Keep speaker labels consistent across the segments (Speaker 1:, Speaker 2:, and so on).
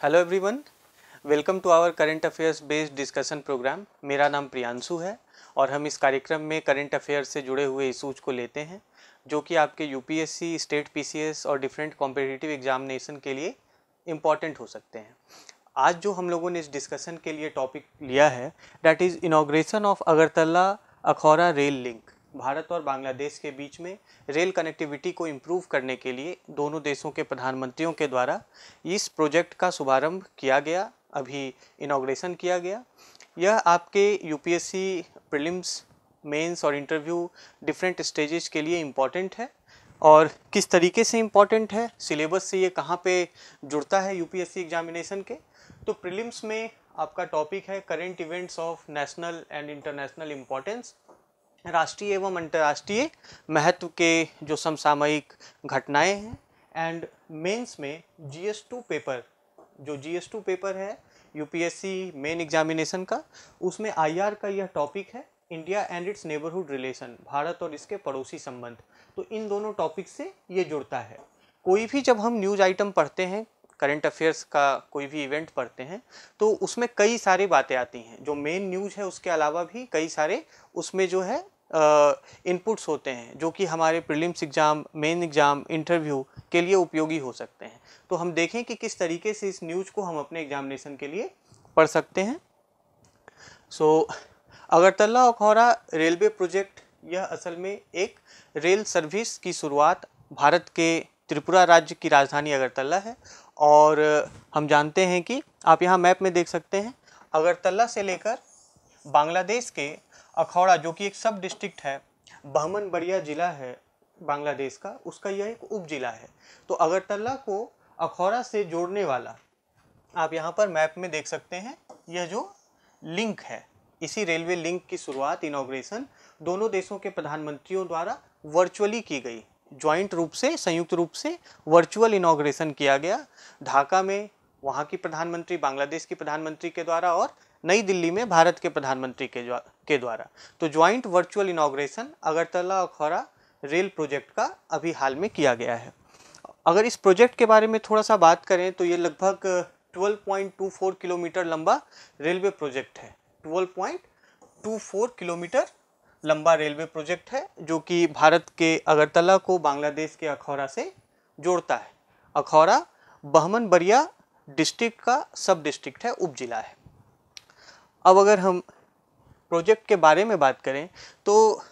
Speaker 1: Hello everyone, welcome to our current affairs based discussion program. मेरा नाम प्रियांशु है और हम इस कार्यक्रम में करंट अफेयर्स से जुड़े हुए इशूज़ को लेते हैं जो कि आपके यूपीएससी, स्टेट पीसीएस और डिफरेंट कॉम्पिटिटिव एग्जामिनेशन के लिए इम्पॉर्टेंट हो सकते हैं। आज जो हम लोगों ने इस डिस्कशन के लिए टॉपिक लिया है that is inauguration of Agartala Akhaura rail link. Bharat और बांग्लादेश के बीच में रेल कनेक्टिविटी को इम्प्रूव करने के लिए दोनों देशों के प्रधानमंत्रियों के द्वारा इस प्रोजेक्ट का शुभारंभ किया गया, अभी इनॉग्रेशन किया गया। यह आपके यूपीएससी प्रीलिम्स, मेंस और इंटरव्यू डिफरेंट स्टेजेस के लिए इम्पॉर्टेंट है। और किस तरीके से इम्पॉर्टेंट है, सिलेबस से ये कहाँ पे जुड़ता है यूपीएससी एग्जामिनेशन के। तो प्रीलिम्स में आपका टॉपिक है current events of national and international importance, राष्ट्रीय एवं अंतर्राष्ट्रीय महत्व के जो समसामयिक घटनाएं हैं। एंड मेंस में GS2 पेपर, जो GS2 पेपर है यूपीएससी मेन एग्जामिनेशन का, उसमें IR का यह टॉपिक है India and it's neighbourhood relation, Bharat और इसके पड़ोसी संबंध। तो इन दोनों टॉपिक से ये जुड़ता है। कोई भी जब हम न्यूज़ आइटम पढ़ते हैं, करंट अफेयर्स का कोई भी इवेंट पढ़ते हैं, तो उसमें कई सारी बातें आती हैं। जो मेन न्यूज़ है उसके अलावा भी कई सारे उसमें जो है इनपुट्स होते हैं जो कि हमारे prelims exam, main exam, interview के लिए उपयोगी हो सकते हैं। तो हम देखें कि किस तरीके से इस न्यूज़ को हम अपने एग्जामिनेशन के लिए पढ़ सकते हैं। अगरतला अखौरा रेलवे प्रोजेक्ट, यह असल में एक रेल सर्विस की शुरुआत भारत के त्रिपुरा राज्य की राजधानी अगरतला है। और हम जानते हैं कि आप यहाँ मैप में देख सकते हैं, अगरतला से लेकर बांग्लादेश के अखौरा, जो कि एक सब डिस्ट्रिक्ट है, बहमनबरिया जिला है बांग्लादेश का, उसका यह एक उप जिला है। तो अगरतला को अखौरा से जोड़ने वाला आप यहाँ पर मैप में देख सकते हैं, यह जो लिंक है, इसी रेलवे लिंक की शुरुआत, इनॉग्रेशन दोनों देशों के प्रधानमंत्रियों द्वारा वर्चुअली की गई। ज्वाइंट रूप से, संयुक्त रूप से वर्चुअल इनॉग्रेशन किया गया ढाका में वहाँ की प्रधानमंत्री, बांग्लादेश की प्रधानमंत्री के द्वारा, और नई दिल्ली में भारत के प्रधानमंत्री के द्वारा। तो joint virtual inauguration Agartala Akhaura rail project का अभी हाल में किया गया है। अगर इस प्रोजेक्ट के बारे में थोड़ा सा बात करें तो ये लगभग 12.24 किलोमीटर लंबा रेलवे प्रोजेक्ट है। 12.24 किलोमीटर लंबा रेलवे प्रोजेक्ट है जो कि भारत के अगरतला को बांग्लादेश के अखौरा से जोड़ता है। अखौरा बहमनबरिया डिस्ट्रिक्ट का सब डिस्ट्रिक्ट है, उप जिला है। अब अगर हम प्रोजेक्ट के बारे में बात करें तो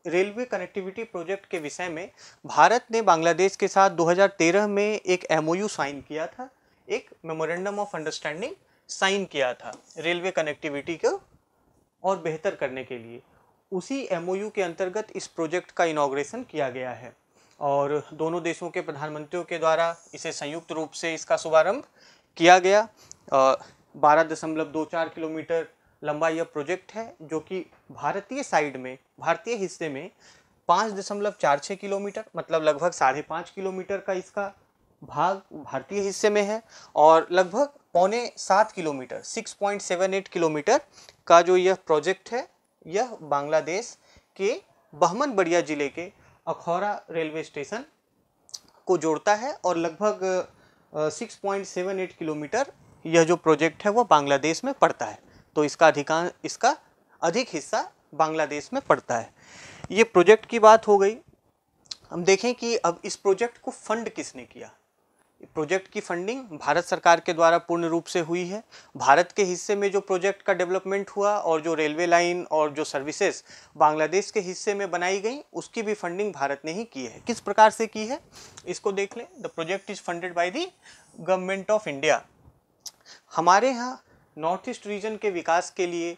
Speaker 1: रेलवे कनेक्टिविटी प्रोजेक्ट के विषय में भारत ने बांग्लादेश के साथ 2013 में एक MOU साइन किया था, एक मेमोरेंडम ऑफ अंडरस्टैंडिंग साइन किया था रेलवे कनेक्टिविटी को और बेहतर करने के लिए। उसी MOU के अंतर्गत इस प्रोजेक्ट का इनॉग्रेशन किया गया है और दोनों देशों के प्रधानमंत्रियों के द्वारा इसे संयुक्त रूप से इसका शुभारंभ किया गया। 12.24 किलोमीटर लंबा यह प्रोजेक्ट है जो कि भारतीय साइड में, भारतीय हिस्से में 5.46 किलोमीटर, मतलब लगभग 5.5 किलोमीटर का इसका भाग भारतीय हिस्से में है, और लगभग 6.75 किलोमीटर, 6.78 किलोमीटर का जो यह प्रोजेक्ट है, यह बांग्लादेश के बहमनबरिया जिले के अखौरा रेलवे स्टेशन को जोड़ता है। और लगभग 6.78 किलोमीटर यह जो प्रोजेक्ट है वो बांग्लादेश में पड़ता है। तो इसका अधिक हिस्सा बांग्लादेश में पड़ता है। ये प्रोजेक्ट की बात हो गई। हम देखें कि अब इस प्रोजेक्ट को फंड किसने किया। प्रोजेक्ट की फंडिंग भारत सरकार के द्वारा पूर्ण रूप से हुई है। भारत के हिस्से में जो प्रोजेक्ट का डेवलपमेंट हुआ और जो रेलवे लाइन और जो सर्विसेज बांग्लादेश के हिस्से में बनाई गई, उसकी भी फंडिंग भारत ने ही की है। किस प्रकार से की है इसको देख लें। The project is funded by the government of India. हमारे यहाँ नॉर्थ ईस्ट रीजन के विकास के लिए,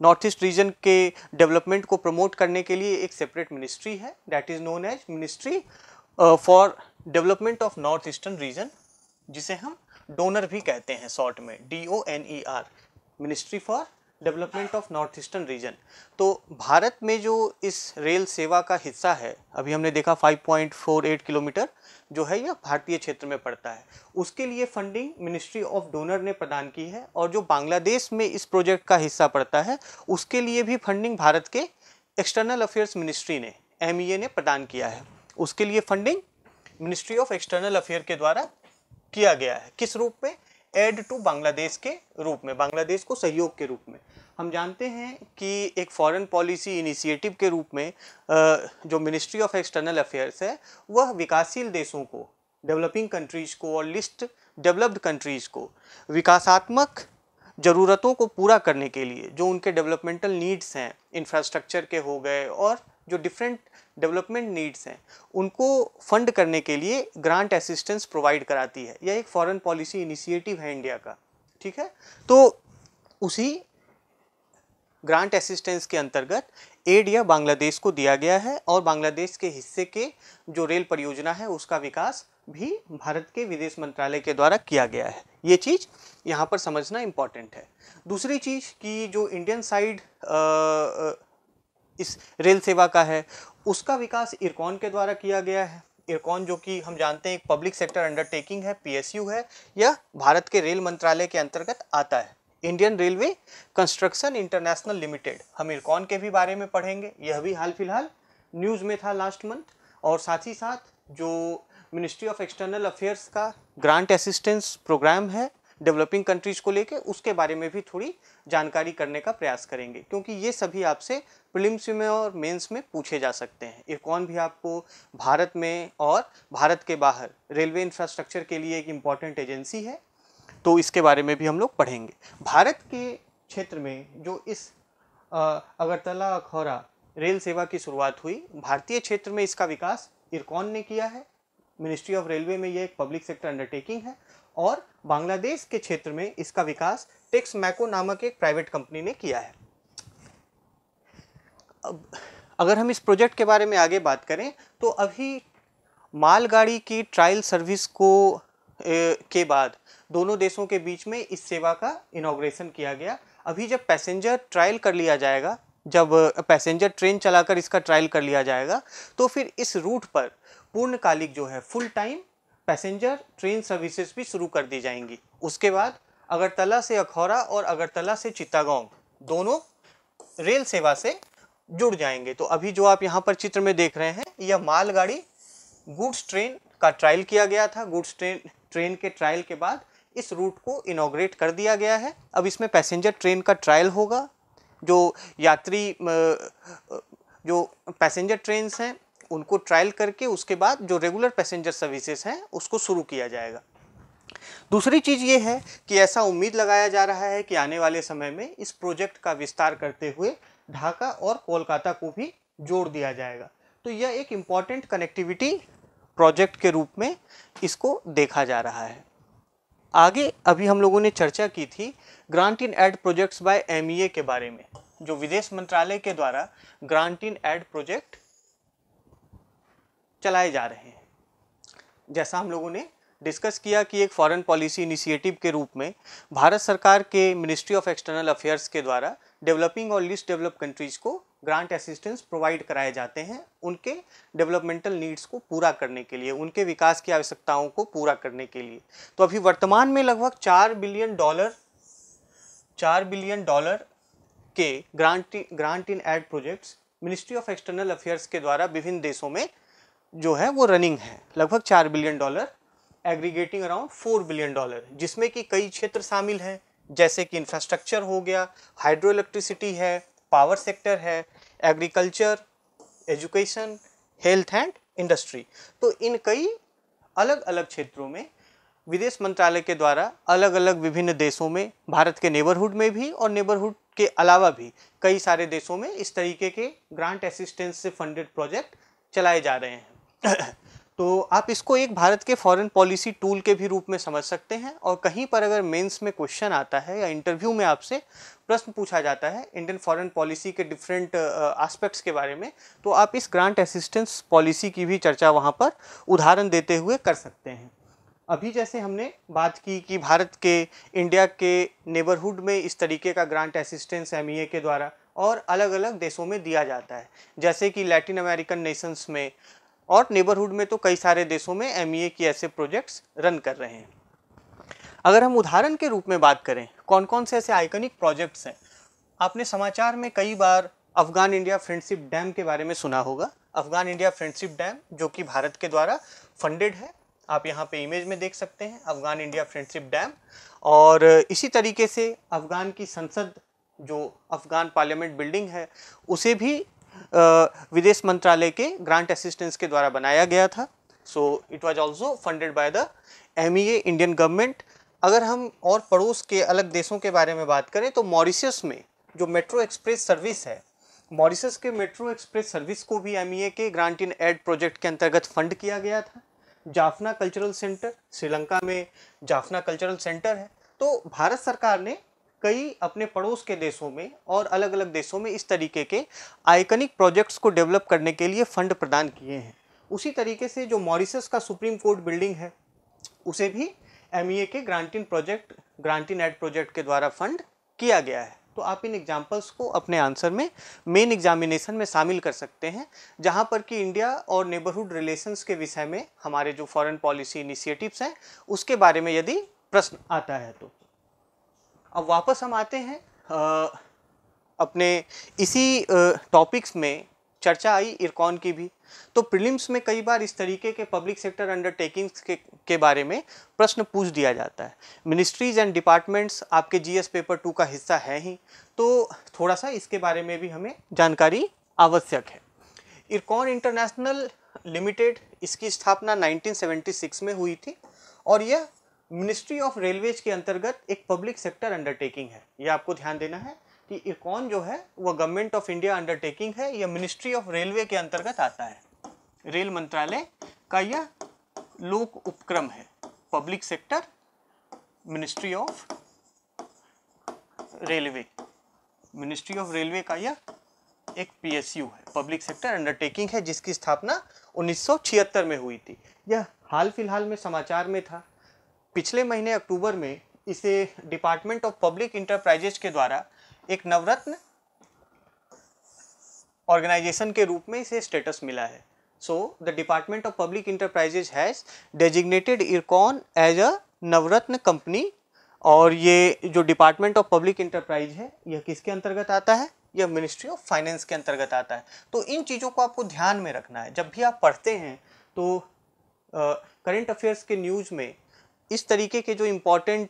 Speaker 1: नॉर्थ ईस्ट रीजन के डेवलपमेंट को प्रमोट करने के लिए एक सेपरेट मिनिस्ट्री है, that is known as ministry for development of north eastern region, जिसे हम डोनर भी कहते हैं शॉर्ट में, DONER, ministry for development of north eastern region. तो भारत में जो इस रेल सेवा का हिस्सा है, अभी हमने देखा 5.48 किलोमीटर जो है यह भारतीय क्षेत्र में पड़ता है, उसके लिए फंडिंग मिनिस्ट्री ऑफ डोनर ने प्रदान की है। और जो बांग्लादेश में इस प्रोजेक्ट का हिस्सा पड़ता है उसके लिए भी फंडिंग भारत के एक्सटर्नल अफेयर्स मिनिस्ट्री ने, MEA ने प्रदान किया है। उसके लिए funding ministry of external affair के द्वारा किया गया है। किस रूप में? एड टू बांग्लादेश के रूप में, बांग्लादेश को सहयोग के रूप में। हम जानते हैं कि एक फॉरेन पॉलिसी इनिशिएटिव के रूप में जो मिनिस्ट्री ऑफ एक्सटर्नल अफेयर्स है वह विकासशील देशों को, डेवलपिंग कंट्रीज को और लिस्ट डेवलप्ड कंट्रीज को विकासात्मक ज़रूरतों को पूरा करने के लिए, जो उनके डेवलपमेंटल नीड्स हैं, इंफ्रास्ट्रक्चर के हो गए और जो डिफरेंट डेवलपमेंट नीड्स हैं, उनको फंड करने के लिए ग्रांट असिस्टेंस प्रोवाइड कराती है। यह एक फॉरेन पॉलिसी इनिशिएटिव है इंडिया का, ठीक है। तो उसी ग्रांट असिस्टेंस के अंतर्गत एड यह बांग्लादेश को दिया गया है और बांग्लादेश के हिस्से के जो रेल परियोजना है उसका विकास भी भारत के विदेश मंत्रालय के द्वारा किया गया है। ये चीज़ यहाँ पर समझना इम्पॉर्टेंट है। दूसरी चीज़ कि जो इंडियन साइड इस रेल सेवा का है उसका विकास इरकॉन के द्वारा किया गया है। इरकॉन जो कि हम जानते हैं एक पब्लिक सेक्टर अंडरटेकिंग है, PSU है, यह भारत के रेल मंत्रालय के अंतर्गत आता है। Indian railway construction international limited, हम इरकॉन के भी बारे में पढ़ेंगे, यह भी हाल फिलहाल न्यूज़ में था लास्ट मंथ। और साथ ही साथ जो मिनिस्ट्री ऑफ एक्सटर्नल अफेयर्स का ग्रांट असिस्टेंस प्रोग्राम है डेवलपिंग कंट्रीज को लेके, उसके बारे में भी थोड़ी जानकारी करने का प्रयास करेंगे, क्योंकि ये सभी आपसे प्रीलिम्स में और मेंस में पूछे जा सकते हैं। इरकॉन भी आपको भारत में और भारत के बाहर रेलवे इंफ्रास्ट्रक्चर के लिए एक इम्पॉर्टेंट एजेंसी है, तो इसके बारे में भी हम लोग पढ़ेंगे। भारत के क्षेत्र में जो इस अगरतला अखौरा रेल सेवा की शुरुआत हुई, भारतीय क्षेत्र में इसका विकास इरकॉन ने किया है। मिनिस्ट्री ऑफ रेलवे में यह एक पब्लिक सेक्टर अंडरटेकिंग है और बांग्लादेश के क्षेत्र में इसका विकास टेक्समैको नामक एक प्राइवेट कंपनी ने किया है। अब अगर हम इस प्रोजेक्ट के बारे में आगे बात करें तो अभी मालगाड़ी की ट्रायल सर्विस को के बाद दोनों देशों के बीच में इस सेवा का इनॉग्रेशन किया गया। अभी जब पैसेंजर ट्रायल कर लिया जाएगा, जब पैसेंजर ट्रेन चलाकर इसका ट्रायल कर लिया जाएगा, तो फिर इस रूट पर पूर्णकालिक जो है full time passenger train services भी शुरू कर दी जाएंगी। उसके बाद अगरतला से अखौरा और अगरतला से चित्तागोंग दोनों रेल सेवा से जुड़ जाएंगे। तो अभी जो आप यहाँ पर चित्र में देख रहे हैं, यह मालगाड़ी गुड्स ट्रेन का ट्रायल किया गया था। गुड्स ट्रेन के ट्रायल के बाद इस रूट को इनॉग्रेट कर दिया गया है। अब इसमें पैसेंजर ट्रेन का ट्रायल होगा। जो यात्री जो पैसेंजर ट्रेन्स हैं उनको ट्रायल करके उसके बाद जो रेगुलर पैसेंजर सर्विसेज हैं उसको शुरू किया जाएगा। दूसरी चीज़ ये है कि ऐसा उम्मीद लगाया जा रहा है कि आने वाले समय में इस प्रोजेक्ट का विस्तार करते हुए ढाका और कोलकाता को भी जोड़ दिया जाएगा। तो यह एक इम्पॉर्टेंट कनेक्टिविटी प्रोजेक्ट के रूप में इसको देखा जा रहा है। आगे अभी हम लोगों ने चर्चा की थी grant in aid projects by MEA के बारे में, जो विदेश मंत्रालय के द्वारा ग्रांट इन एड प्रोजेक्ट चलाए जा रहे हैं। जैसा हम लोगों ने डिस्कस किया कि एक फॉरेन पॉलिसी इनिशिएटिव के रूप में भारत सरकार के मिनिस्ट्री ऑफ एक्सटर्नल अफेयर्स के द्वारा डेवलपिंग और लिस्ट डेवलप कंट्रीज को ग्रांट असिस्टेंस प्रोवाइड कराए जाते हैं, उनके डेवलपमेंटल नीड्स को पूरा करने के लिए, उनके विकास की आवश्यकताओं को पूरा करने के लिए। तो अभी वर्तमान में लगभग $4 बिलियन के grant in aid projects ministry of external affairs के द्वारा विभिन्न देशों में जो है वो रनिंग है। लगभग $4 बिलियन एग्रीगेटिंग अराउंड $4 बिलियन, जिसमें कि कई क्षेत्र शामिल हैं, जैसे कि इंफ्रास्ट्रक्चर हो गया, हाइड्रो इलेक्ट्रिसिटी है, पावर सेक्टर है, agriculture, education, health and industry. तो इन कई अलग अलग क्षेत्रों में विदेश मंत्रालय के द्वारा अलग अलग विभिन्न देशों में, भारत के नेबरहुड में भी और नेबरहुड के अलावा भी कई सारे देशों में इस तरीके के ग्रांट असिस्टेंस से फंडेड प्रोजेक्ट चलाए जा रहे हैं। तो आप इसको एक भारत के फॉरेन पॉलिसी टूल के भी रूप में समझ सकते हैं। और कहीं पर अगर मेंस में क्वेश्चन आता है या इंटरव्यू में आपसे प्रश्न पूछा जाता है इंडियन फॉरेन पॉलिसी के डिफरेंट एस्पेक्ट्स के बारे में, तो आप इस ग्रांट असिस्टेंस पॉलिसी की भी चर्चा वहाँ पर उदाहरण देते हुए कर सकते हैं। अभी जैसे हमने बात की कि भारत के इंडिया के नेबरहुड में इस तरीके का ग्रांट असिस्टेंस MEA के द्वारा और अलग अलग देशों में दिया जाता है, जैसे कि लैटिन अमेरिकन नेशंस में और नेबरहुड में तो कई सारे देशों में MEA की ऐसे प्रोजेक्ट्स रन कर रहे हैं। अगर हम उदाहरण के रूप में बात करें कौन कौन से ऐसे आइकनिक प्रोजेक्ट्स हैं, आपने समाचार में कई बार अफगान इंडिया फ्रेंडशिप डैम के बारे में सुना होगा। अफगान इंडिया फ्रेंडशिप डैम जो कि भारत के द्वारा फंडेड है आप यहाँ पे इमेज में देख सकते हैं, अफगान इंडिया फ्रेंडशिप डैम। और इसी तरीके से अफगान की संसद, जो अफगान पार्लियामेंट बिल्डिंग है, उसे भी विदेश मंत्रालय के ग्रांट असिस्टेंस के द्वारा बनाया गया था। So it was also funded by the MEA, Indian government. अगर हम और पड़ोस के अलग देशों के बारे में बात करें तो मॉरिशस में जो मेट्रो एक्सप्रेस सर्विस है, मॉरिशस के मेट्रो एक्सप्रेस सर्विस को भी MEA के ग्रांट इन एड प्रोजेक्ट के अंतर्गत फंड किया गया था। जाफना कल्चरल सेंटर, श्रीलंका में जाफना कल्चरल सेंटर है। तो भारत सरकार ने कई अपने पड़ोस के देशों में और अलग अलग देशों में इस तरीके के आइकनिक प्रोजेक्ट्स को डेवलप करने के लिए फंड प्रदान किए हैं। उसी तरीके से जो मॉरिशस का सुप्रीम कोर्ट बिल्डिंग है, उसे भी MEA के ग्रांट इन एड प्रोजेक्ट के द्वारा फंड किया गया है। तो आप इन एग्जाम्पल्स को अपने आंसर में मेन एग्जामिनेशन में शामिल कर सकते हैं, जहां पर कि इंडिया और नेबरहुड रिलेशंस के विषय में हमारे जो फॉरेन पॉलिसी इनिशिएटिव्स हैं उसके बारे में यदि प्रश्न आता है तो। अब वापस हम आते हैं अपने इसी टॉपिक्स में चर्चा आई इरकॉन की भी। तो प्रीलिम्स में कई बार इस तरीके के पब्लिक सेक्टर अंडरटेकिंग्स के बारे में प्रश्न पूछ दिया जाता है। मिनिस्ट्रीज एंड डिपार्टमेंट्स आपके GS पेपर 2 का हिस्सा है ही, तो थोड़ा सा इसके बारे में भी हमें जानकारी आवश्यक है। इरकॉन इंटरनेशनल लिमिटेड, इसकी स्थापना 1976 में हुई थी और यह मिनिस्ट्री ऑफ रेलवेज के अंतर्गत एक पब्लिक सेक्टर अंडरटेकिंग है। यह आपको ध्यान देना है कि इरकॉन जो है वह गवर्नमेंट ऑफ इंडिया अंडरटेकिंग है, यह मिनिस्ट्री ऑफ रेलवे के अंतर्गत आता है। रेल मंत्रालय का यह लोक उपक्रम है। Public sector ministry of railway, ministry of railway का यह एक PSU है, पब्लिक सेक्टर अंडरटेकिंग है, जिसकी स्थापना 1976 में हुई थी। यह हाल फिलहाल में समाचार में था। पिछले महीने अक्टूबर में इसे डिपार्टमेंट ऑफ पब्लिक इंटरप्राइजेज के द्वारा एक नवरत्न ऑर्गेनाइजेशन के रूप में इसे स्टेटस मिला है। So the department of public enterprises has designated IRCON as a navratna company. और ये जो डिपार्टमेंट ऑफ पब्लिक इंटरप्राइज है, यह किसके अंतर्गत आता है? यह मिनिस्ट्री ऑफ फाइनेंस के अंतर्गत आता है। तो इन चीज़ों को आपको ध्यान में रखना है जब भी आप पढ़ते हैं। तो करंट अफेयर्स के न्यूज़ में इस तरीके के जो इम्पोर्टेंट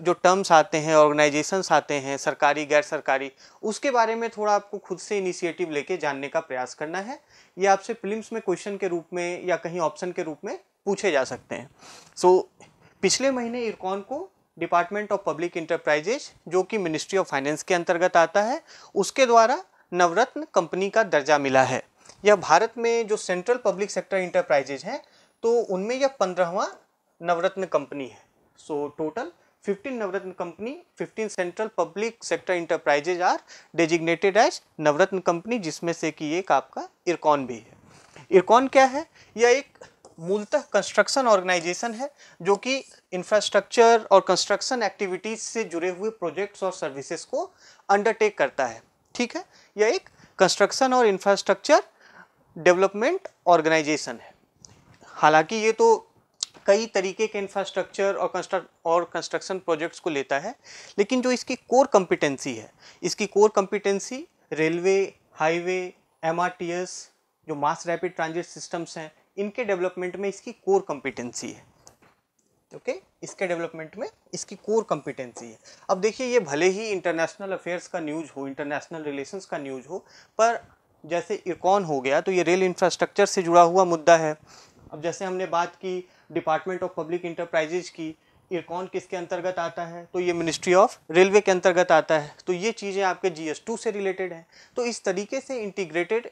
Speaker 1: जो टर्म्स आते हैं, ऑर्गेनाइजेशंस आते हैं, सरकारी गैर सरकारी, उसके बारे में थोड़ा आपको खुद से इनिशिएटिव लेके जानने का प्रयास करना है। ये आपसे प्रीलिम्स में क्वेश्चन के रूप में या कहीं ऑप्शन के रूप में पूछे जा सकते हैं। सो पिछले महीने इरकॉन को डिपार्टमेंट ऑफ पब्लिक इंटरप्राइजेज, जो कि मिनिस्ट्री ऑफ फाइनेंस के अंतर्गत आता है, उसके द्वारा नवरत्न कंपनी का दर्जा मिला है। यह भारत में जो सेंट्रल पब्लिक सेक्टर इंटरप्राइजेज हैं, तो उनमें यह 15वां नवरत्न कंपनी है। So total 15 navratna company, 15 central public sector enterprises are designated as navratna company, जिसमें से कि एक आपका इरकॉन भी है। इरकॉन क्या है? यह एक मूलतः कंस्ट्रक्शन ऑर्गेनाइजेशन है जो कि इंफ्रास्ट्रक्चर और कंस्ट्रक्शन एक्टिविटीज से जुड़े हुए प्रोजेक्ट्स और सर्विसेज को अंडरटेक करता है। ठीक है, यह एक कंस्ट्रक्शन और इंफ्रास्ट्रक्चर डेवलपमेंट ऑर्गेनाइजेशन है। हालांकि ये तो कई तरीके के इंफ्रास्ट्रक्चर और कंस्ट्रक्शन प्रोजेक्ट्स को लेता है, लेकिन जो इसकी कोर कॉम्पिटेंसी है, इसकी core competency railway, highway, MRTS, जो मास रैपिड ट्रांजिट सिस्टम्स हैं, इनके डेवलपमेंट में इसकी कोर कॉम्पिटेंसी है। ओके, इसके डेवलपमेंट में इसकी कोर कॉम्पिटेंसी है। अब देखिए, ये भले ही इंटरनेशनल अफेयर्स का न्यूज़ हो, इंटरनेशनल रिलेशंस का न्यूज़ हो, पर जैसे इरकॉन हो गया तो ये रेल इंफ्रास्ट्रक्चर से जुड़ा हुआ मुद्दा है। अब जैसे हमने बात की डिपार्टमेंट ऑफ पब्लिक इंटरप्राइजेज की, इरकॉन किसके अंतर्गत आता है? तो ये मिनिस्ट्री ऑफ रेलवे के अंतर्गत आता है। तो ये चीज़ें आपके GS2 से रिलेटेड हैं। तो इस तरीके से इंटीग्रेटेड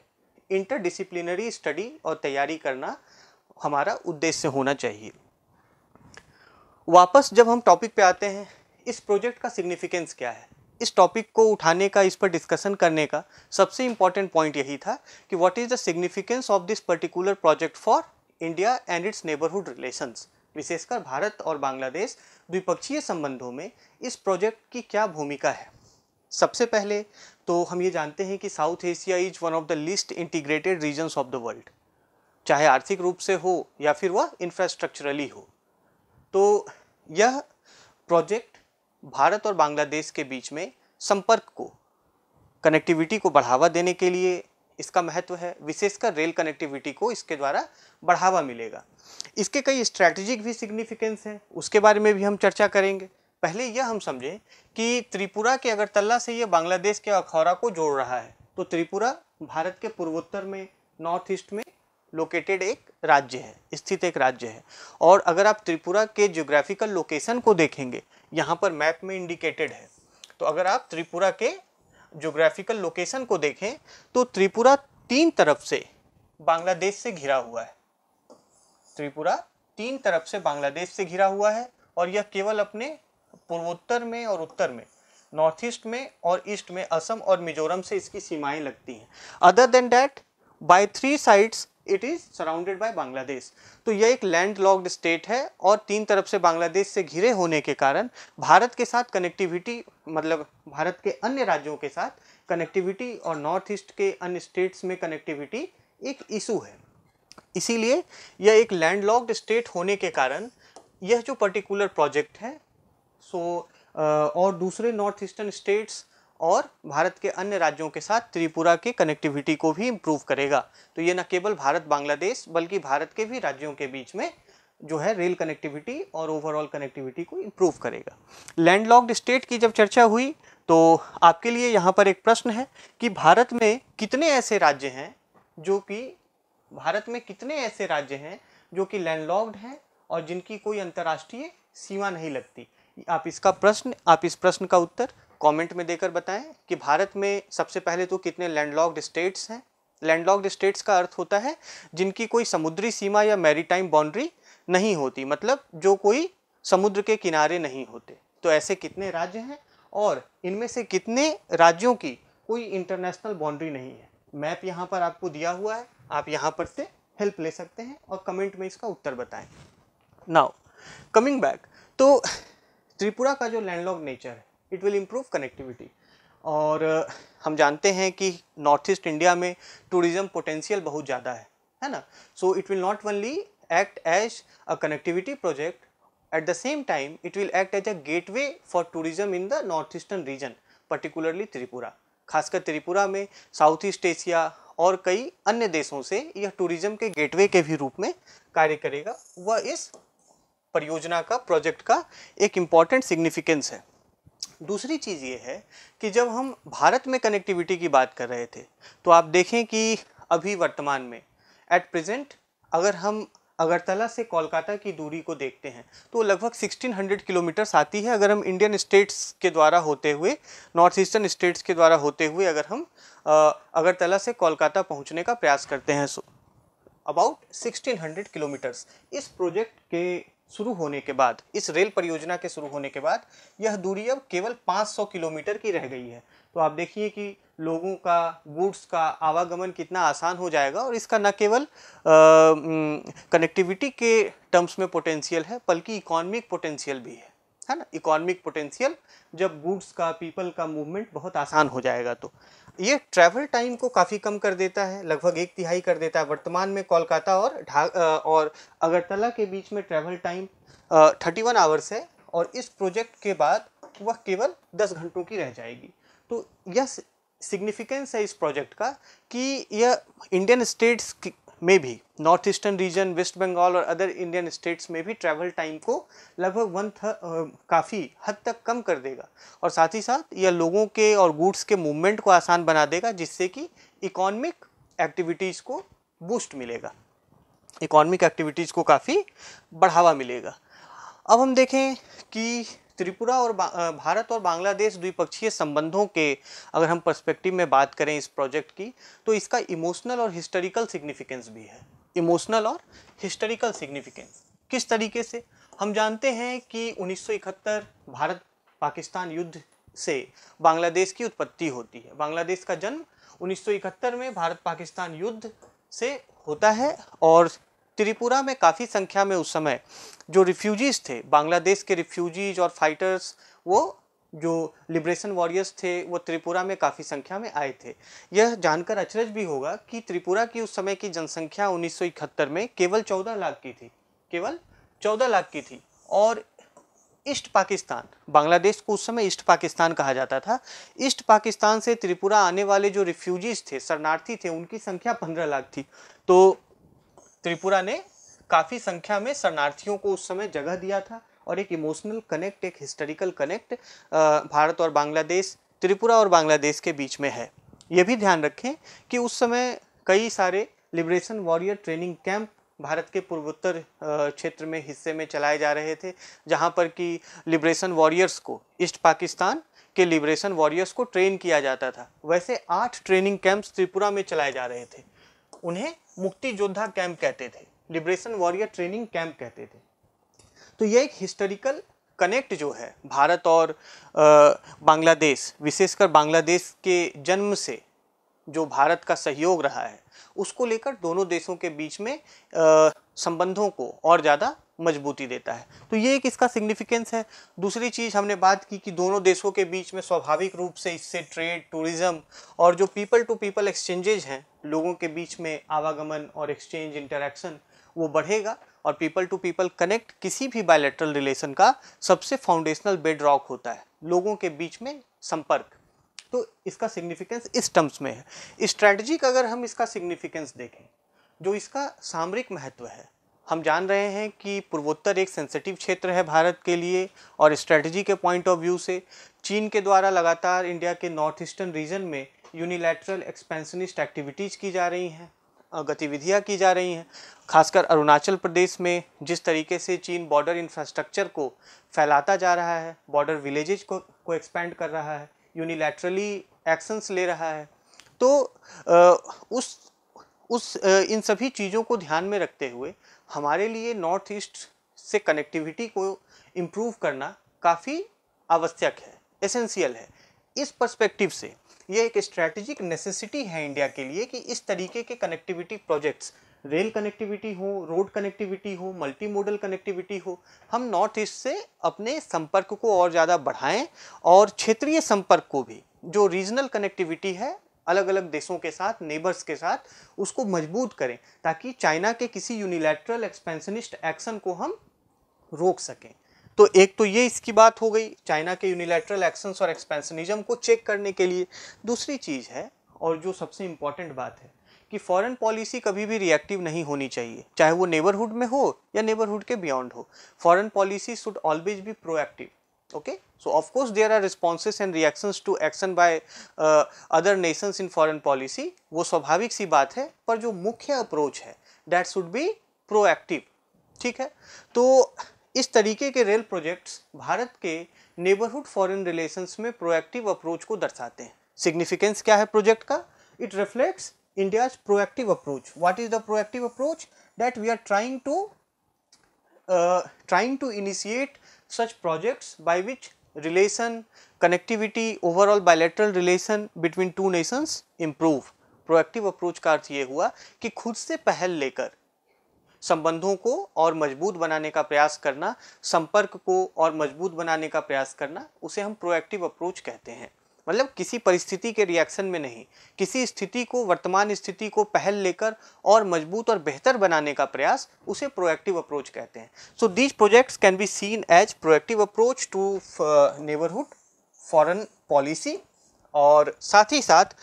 Speaker 1: इंटरडिसिप्लिनरी स्टडी और तैयारी करना हमारा उद्देश्य होना चाहिए। वापस जब हम टॉपिक पे आते हैं, इस प्रोजेक्ट का सिग्निफिकेंस क्या है? इस टॉपिक को उठाने का, इस पर डिस्कशन करने का सबसे इम्पॉर्टेंट पॉइंट यही था कि what is the significance of this particular project for India and it's neighbourhood relations. विशेषकर भारत और बांग्लादेश द्विपक्षीय संबंधों में इस प्रोजेक्ट की क्या भूमिका है। सबसे पहले तो हम ये जानते हैं कि south Asia is one of the least integrated regions of the world, चाहे आर्थिक रूप से हो या फिर वह इंफ्रास्ट्रक्चरली हो। तो यह प्रोजेक्ट भारत और बांग्लादेश के बीच में संपर्क को, कनेक्टिविटी को बढ़ावा देने के लिए इसका महत्व है, विशेषकर रेल कनेक्टिविटी को इसके द्वारा बढ़ावा मिलेगा। इसके कई स्ट्रैटेजिक भी सिग्निफिकेंस हैं, उसके बारे में भी हम चर्चा करेंगे। पहले यह हम समझें कि त्रिपुरा के अगरतला से ये बांग्लादेश के अखौरा को जोड़ रहा है। तो त्रिपुरा भारत के पूर्वोत्तर में, नॉर्थ ईस्ट में लोकेटेड एक राज्य है, स्थित एक राज्य है। और अगर आप त्रिपुरा के ज्योग्राफिकल लोकेशन को देखेंगे, यहाँ पर मैप में इंडिकेटेड है, तो अगर आप त्रिपुरा के ज्योग्राफिकल लोकेशन को देखें तो त्रिपुरा 3 तरफ से बांग्लादेश से घिरा हुआ है। त्रिपुरा 3 तरफ से बांग्लादेश से घिरा हुआ है और यह केवल अपने पूर्वोत्तर में और उत्तर में, नॉर्थ ईस्ट में और ईस्ट में असम और मिजोरम से इसकी सीमाएं लगती हैं। Other than that bye 3 sides it is surrounded by Bangladesh. तो यह एक लैंड लॉक्ड स्टेट है और 3 तरफ से बांग्लादेश से घिरे होने के कारण भारत के साथ कनेक्टिविटी, मतलब भारत के अन्य राज्यों के साथ कनेक्टिविटी और नॉर्थ ईस्ट के अन्य स्टेट्स में कनेक्टिविटी एक इशू है। इसीलिए यह एक लैंड लॉक्ड स्टेट होने के कारण यह जो पर्टिकुलर प्रोजेक्ट है और दूसरे नॉर्थ ईस्टर्न स्टेट्स और भारत के अन्य राज्यों के साथ त्रिपुरा के कनेक्टिविटी को भी इम्प्रूव करेगा। तो ये न केवल भारत बांग्लादेश बल्कि भारत के भी राज्यों के बीच में जो है रेल कनेक्टिविटी और ओवरऑल कनेक्टिविटी को इम्प्रूव करेगा। लैंडलॉक्ड स्टेट की जब चर्चा हुई तो आपके लिए यहाँ पर एक प्रश्न है कि भारत में कितने ऐसे राज्य हैं जो कि लैंडलॉक्ड हैं और जिनकी कोई अंतर्राष्ट्रीय सीमा नहीं लगती। आप इस प्रश्न का उत्तर कमेंट में देकर बताएं कि भारत में सबसे पहले तो कितने लैंडलॉक्ड स्टेट्स हैं। लैंडलॉक्ड स्टेट्स का अर्थ होता है जिनकी कोई समुद्री सीमा या मैरीटाइम बाउंड्री नहीं होती, मतलब जो कोई समुद्र के किनारे नहीं होते। तो ऐसे कितने राज्य हैं और इनमें से कितने राज्यों की कोई इंटरनेशनल बाउंड्री नहीं है। मैप यहाँ पर आपको दिया हुआ है, आप यहाँ पर से हेल्प ले सकते हैं और कमेंट में इसका उत्तर बताएं। नाउ कमिंग बैक, तो त्रिपुरा का जो लैंडलॉक्ड नेचर है इट विल इम्प्रूव कनेक्टिविटी। और हम जानते हैं कि नॉर्थ ईस्ट इंडिया में टूरिज्म पोटेंशियल बहुत ज़्यादा है ना। So it will not only act as a connectivity project, at the same time it will act as a gateway for tourism in the north eastern region, particularly Tripura. खासकर त्रिपुरा में south east Asia और कई अन्य देशों से यह tourism के gateway के भी रूप में कार्य करेगा। वह इस परियोजना का, प्रोजेक्ट का एक इम्पॉर्टेंट सिग्निफिकेंस है। दूसरी चीज़ ये है कि जब हम भारत में कनेक्टिविटी की बात कर रहे थे तो आप देखें कि अभी वर्तमान में एट प्रेजेंट अगर हम अगरतला से कोलकाता की दूरी को देखते हैं तो लगभग 1600 किलोमीटर्स आती है। अगर हम इंडियन स्टेट्स के द्वारा होते हुए, नॉर्थ ईस्टर्न स्टेट्स के द्वारा होते हुए अगर हम अगरतला से कोलकाता पहुंचने का प्रयास करते हैं, सो अबाउट 1600 किलोमीटर्स। इस प्रोजेक्ट के शुरू होने के बाद, इस रेल परियोजना के शुरू होने के बाद यह दूरी अब केवल 500 किलोमीटर की रह गई है। तो आप देखिए कि लोगों का, गुड्स का आवागमन कितना आसान हो जाएगा और इसका न केवल कनेक्टिविटी के टर्म्स में पोटेंशियल है बल्कि इकोनॉमिक पोटेंशियल भी है ना। इकोनॉमिक पोटेंशियल, जब गुड्स का, पीपल का मूवमेंट बहुत आसान हो जाएगा तो ये ट्रैवल टाइम को काफ़ी कम कर देता है, लगभग 1/3 कर देता है। वर्तमान में कोलकाता और अगरतला के बीच में ट्रैवल टाइम 31 आवर्स है और इस प्रोजेक्ट के बाद वह केवल 10 घंटों की रह जाएगी। तो यह सिग्निफिकेंस है इस प्रोजेक्ट का कि यह इंडियन स्टेट्स में भी, north eastern region, West Bengal और अदर इंडियन स्टेट्स में भी ट्रैवल टाइम को लगभग काफ़ी हद तक कम कर देगा और साथ ही साथ यह लोगों के और गुड्स के मूवमेंट को आसान बना देगा, जिससे कि इकोनॉमिक एक्टिविटीज़ को बूस्ट मिलेगा, इकोनॉमिक एक्टिविटीज़ को काफ़ी बढ़ावा मिलेगा। अब हम देखें कि त्रिपुरा और भारत और बांग्लादेश द्विपक्षीय संबंधों के अगर हम पर्सपेक्टिव में बात करें इस प्रोजेक्ट की, तो इसका इमोशनल और हिस्टोरिकल सिग्निफिकेंस भी है। इमोशनल और हिस्टोरिकल सिग्निफिकेंस किस तरीके से? हम जानते हैं कि 1971 भारत पाकिस्तान युद्ध से बांग्लादेश की उत्पत्ति होती है। बांग्लादेश का जन्म 1971 में भारत पाकिस्तान युद्ध से होता है और त्रिपुरा में काफ़ी संख्या में उस समय जो रिफ्यूजीज़ थे, बांग्लादेश के रिफ्यूजीज और फाइटर्स, वो जो लिबरेशन वॉरियर्स थे, वो त्रिपुरा में काफ़ी संख्या में आए थे। यह जानकर अचरज भी होगा कि त्रिपुरा की उस समय की जनसंख्या 1971 में केवल 14 लाख की थी, केवल 14 लाख की थी और ईस्ट पाकिस्तान, बांग्लादेश को उस समय ईस्ट पाकिस्तान कहा जाता था, ईस्ट पाकिस्तान से त्रिपुरा आने वाले जो रिफ्यूजीज थे, शरणार्थी थे, उनकी संख्या 15 लाख थी। तो त्रिपुरा ने काफ़ी संख्या में शरणार्थियों को उस समय जगह दिया था और एक इमोशनल कनेक्ट, एक हिस्टोरिकल कनेक्ट भारत और बांग्लादेश, त्रिपुरा और बांग्लादेश के बीच में है। ये भी ध्यान रखें कि उस समय कई सारे liberation warrior training camp Bharat के पूर्वोत्तर क्षेत्र में हिस्से में चलाए जा रहे थे, जहाँ पर कि लिबरेशन वॉरियर्स को, ईस्ट पाकिस्तान के लिबरेशन वॉरियर्स को ट्रेन किया जाता था। वैसे 8 ट्रेनिंग कैंप्स त्रिपुरा में चलाए जा रहे थे। उन्हें मुक्ति योद्धा कैंप कहते थे, लिबरेशन वॉरियर ट्रेनिंग कैंप कहते थे। तो ये एक हिस्टोरिकल कनेक्ट जो है भारत और बांग्लादेश, विशेषकर बांग्लादेश के जन्म से जो भारत का सहयोग रहा है, उसको लेकर दोनों देशों के बीच में संबंधों को और ज़्यादा मजबूती देता है। तो ये एक इसका सिग्निफिकेंस है। दूसरी चीज़ हमने बात की कि दोनों देशों के बीच में स्वाभाविक रूप से इससे ट्रेड, टूरिज़्म और जो पीपल टू पीपल एक्सचेंजेज हैं, लोगों के बीच में आवागमन और एक्सचेंज, इंटरैक्शन, वो बढ़ेगा। और पीपल टू पीपल कनेक्ट किसी भी बायलैटरल रिलेशन का सबसे फाउंडेशनल बेड रॉक होता है, लोगों के बीच में संपर्क। तो इसका सिग्निफिकेंस इस टर्म्स में है। स्ट्रैटेजिक अगर हम इसका सिग्निफिकेंस देखें, जो इसका सामरिक महत्व है, हम जान रहे हैं कि पूर्वोत्तर एक सेंसिटिव क्षेत्र है भारत के लिए, और स्ट्रैटेजी के पॉइंट ऑफ व्यू से चीन के द्वारा लगातार इंडिया के नॉर्थ ईस्टर्न रीजन में यूनिलैटरल एक्सपेंशनिस्ट एक्टिविटीज़ की जा रही हैं, गतिविधियाँ की जा रही हैं। खासकर अरुणाचल प्रदेश में जिस तरीके से चीन बॉर्डर इंफ्रास्ट्रक्चर को फैलाता जा रहा है, बॉर्डर विलेजेज को एक्सपेंड कर रहा है, यूनिलैटरली एक्शंस ले रहा है, तो इन सभी चीज़ों को ध्यान में रखते हुए हमारे लिए नॉर्थ ईस्ट से कनेक्टिविटी को इम्प्रूव करना काफ़ी आवश्यक है, एसेंशियल है। इस पर्सपेक्टिव से ये एक स्ट्रैटेजिक नेसेसिटी है इंडिया के लिए कि इस तरीके के कनेक्टिविटी प्रोजेक्ट्स, रेल कनेक्टिविटी हो, रोड कनेक्टिविटी हो, मल्टी मोडल कनेक्टिविटी हो, हम नॉर्थ ईस्ट से अपने संपर्क को और ज़्यादा बढ़ाएं और क्षेत्रीय संपर्क को भी, जो रीजनल कनेक्टिविटी है अलग अलग देशों के साथ, नेबर्स के साथ, उसको मजबूत करें, ताकि चाइना के किसी यूनिलैटरल एक्सपेंशनिस्ट एक्शन को हम रोक सकें। तो एक तो ये इसकी बात हो गई, चाइना के यूनिलैटरल एक्शंस और एक्सपेंशनिज्म को चेक करने के लिए। दूसरी चीज़ है, और जो सबसे इम्पॉर्टेंट बात है, कि फॉरेन पॉलिसी कभी भी रिएक्टिव नहीं होनी चाहिए, चाहे वो नेबरहुड में हो या नेबरहुड के बियॉन्ड हो। Foreign policy should always be proactive. Okay, so of course there are responses and reactions to action by other nations in foreign policy, वो स्वाभाविक सी बात है, पर जो मुख्य अप्रोच है that should be proactive। ठीक है, तो इस तरीके के रेल प्रोजेक्ट्स भारत के नेबरहुड फॉरेन रिलेशंस में प्रोएक्टिव अप्रोच को दर्शाते हैं। सिग्निफिकेंस क्या है प्रोजेक्ट का? It reflects India's proactive approach. What is the proactive approach? That we are trying to initiate such projects by which relation, connectivity, overall bilateral relation between two nations improve। Proactive approach का अर्थ ये हुआ कि खुद से पहल लेकर संबंधों को और मजबूत बनाने का प्रयास करना, संपर्क को और मजबूत बनाने का प्रयास करना, उसे हम प्रोएक्टिव अप्रोच कहते हैं। मतलब किसी परिस्थिति के रिएक्शन में नहीं, किसी स्थिति को, वर्तमान स्थिति को पहल लेकर और मजबूत और बेहतर बनाने का प्रयास, उसे प्रोएक्टिव अप्रोच कहते हैं। So these projects can be seen as proactive approach to neighbourhood foreign policy. और साथ ही साथ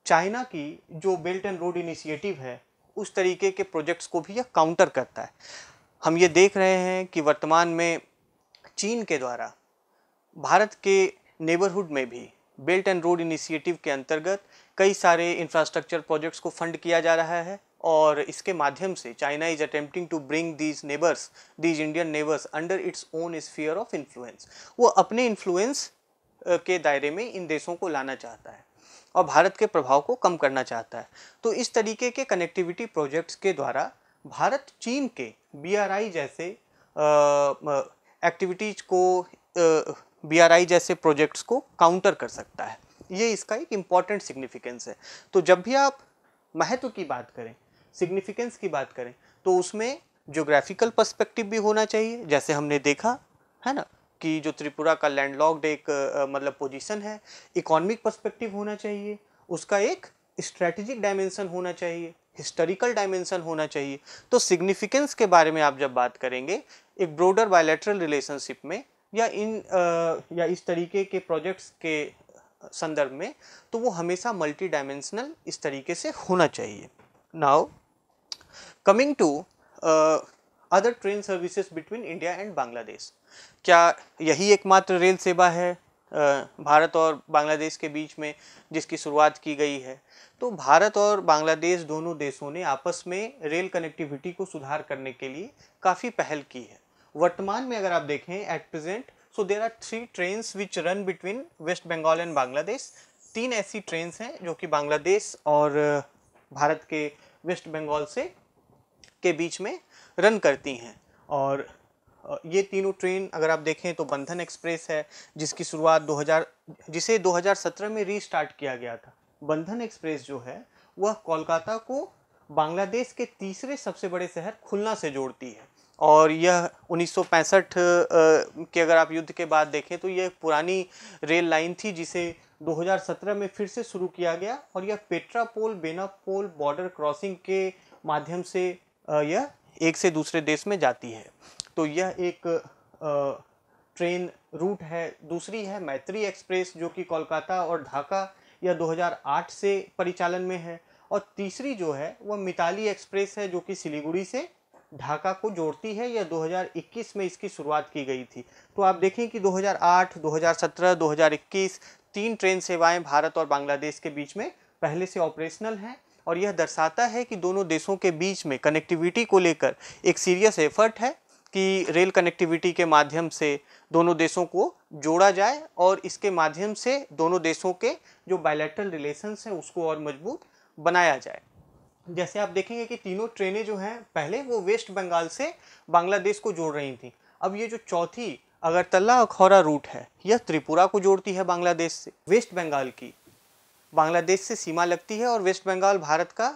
Speaker 1: चाइना की जो बेल्ट एंड रोड इनिशिएटिव है, उस तरीके के प्रोजेक्ट्स को भी यह काउंटर करता है। हम ये देख रहे हैं कि वर्तमान में चीन के द्वारा भारत के नेबरहुड में भी बेल्ट एंड रोड इनिशिएटिव के अंतर्गत कई सारे इंफ्रास्ट्रक्चर प्रोजेक्ट्स को फंड किया जा रहा है, और इसके माध्यम से China is attempting to bring these Indian neighbours under its own sphere of influence. वो अपने इन्फ्लुएंस के दायरे में इन देशों को लाना चाहता है और भारत के प्रभाव को कम करना चाहता है। तो इस तरीके के कनेक्टिविटी प्रोजेक्ट्स के द्वारा भारत चीन के BRI जैसे एक्टिविटीज़ को, BRI जैसे प्रोजेक्ट्स को काउंटर कर सकता है। ये इसका एक इम्पॉर्टेंट सिग्निफिकेंस है। तो जब भी आप महत्व की बात करें, सिग्निफिकेंस की बात करें, तो उसमें ज्योग्राफिकल पर्सपेक्टिव भी होना चाहिए, जैसे हमने देखा है ना कि जो त्रिपुरा का लैंडलॉक्ड एक मतलब पोजीशन है। इकोनॉमिक पर्सपेक्टिव होना चाहिए, उसका एक स्ट्रेटेजिक डायमेंशन होना चाहिए, हिस्टोरिकल डायमेंशन होना चाहिए। तो सिग्निफिकेंस के बारे में आप जब बात करेंगे एक ब्रॉडर बायलैटरल रिलेशनशिप में, या इस तरीके के प्रोजेक्ट्स के संदर्भ में, तो वो हमेशा मल्टी डायमेंशनल इस तरीके से होना चाहिए। Now coming to other train services between India and Bangladesh, क्या यही एकमात्र रेल सेवा है भारत और बांग्लादेश के बीच में जिसकी शुरुआत की गई है? तो भारत और बांग्लादेश दोनों देशों ने आपस में रेल कनेक्टिविटी को सुधार करने के लिए काफ़ी पहल की है। वर्तमान में अगर आप देखें at present, so there are 3 trains which run between West Bengal and Bangladesh. 3 ऐसी ट्रेन्स हैं जो कि बांग्लादेश और भारत के वेस्ट बंगाल से के बीच में रन करती हैं। और ये तीनों ट्रेन अगर आप देखें तो बंधन एक्सप्रेस है जिसकी शुरुआत जिसे 2017 में रीस्टार्ट किया गया था। बंधन एक्सप्रेस जो है वह कोलकाता को बांग्लादेश के तीसरे सबसे बड़े शहर खुलना से जोड़ती है, और यह 1965 के अगर आप युद्ध के बाद देखें तो यह पुरानी रेल लाइन थी जिसे 2017 में फिर से शुरू किया गया, और यह पेट्रापोल बेनापोल बॉर्डर क्रॉसिंग के माध्यम से यह एक से दूसरे देश में जाती है। तो यह एक ट्रेन रूट है। दूसरी है मैत्री एक्सप्रेस जो कि कोलकाता और ढाका यह 2008 से परिचालन में है, और तीसरी जो है वह मिताली एक्सप्रेस है जो कि सिलीगुड़ी से ढाका को जोड़ती है। यह 2021 में इसकी शुरुआत की गई थी। तो आप देखें कि 2008, 2017, 2021 3 ट्रेन सेवाएं भारत और बांग्लादेश के बीच में पहले से ऑपरेशनल हैं, और यह दर्शाता है कि दोनों देशों के बीच में कनेक्टिविटी को लेकर एक सीरियस एफर्ट है कि रेल कनेक्टिविटी के माध्यम से दोनों देशों को जोड़ा जाए, और इसके माध्यम से दोनों देशों के जो बायलैटरल रिलेशंस हैं उसको और मजबूत बनाया जाए। जैसे आप देखेंगे कि तीनों ट्रेनें जो हैं पहले वो वेस्ट बंगाल से बांग्लादेश को जोड़ रही थी। अब ये जो चौथी अगरतला अखौरा रूट है यह त्रिपुरा को जोड़ती है बांग्लादेश से। वेस्ट बंगाल की बांग्लादेश से सीमा लगती है, और वेस्ट बंगाल भारत का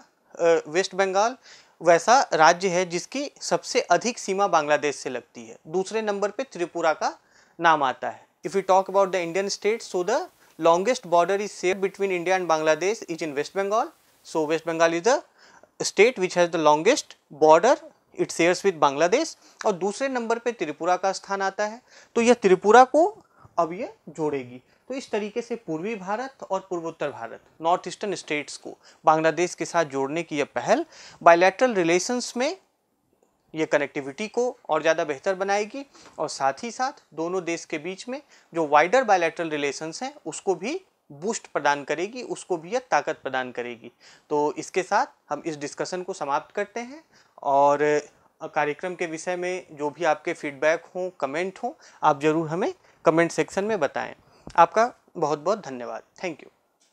Speaker 1: वेस्ट बंगाल वैसा राज्य है जिसकी सबसे अधिक सीमा बांग्लादेश से लगती है। दूसरे नंबर पे त्रिपुरा का नाम आता है। If you talk about the Indian state, so the longest border is shared between India and Bangladesh is in West Bengal. So West Bengal is the state which has the longest border, it shares with Bangladesh. और दूसरे number पे त्रिपुरा का स्थान आता है। तो यह त्रिपुरा को अब ये जोड़ेगी। तो इस तरीके से पूर्वी भारत और पूर्वोत्तर भारत, नॉर्थ ईस्टर्न स्टेट्स को बांग्लादेश के साथ जोड़ने की यह पहल बायलैटरल रिलेशंस में ये कनेक्टिविटी को और ज़्यादा बेहतर बनाएगी, और साथ ही साथ दोनों देश के बीच में जो वाइडर बायलैटरल रिलेशंस हैं उसको भी बूस्ट प्रदान करेगी, उसको भी यह ताकत प्रदान करेगी। तो इसके साथ हम इस डिस्कशन को समाप्त करते हैं, और कार्यक्रम के विषय में जो भी आपके फीडबैक हों, कमेंट हों, आप ज़रूर हमें कमेंट सेक्शन में बताएं। आपका बहुत बहुत धन्यवाद। Thank you.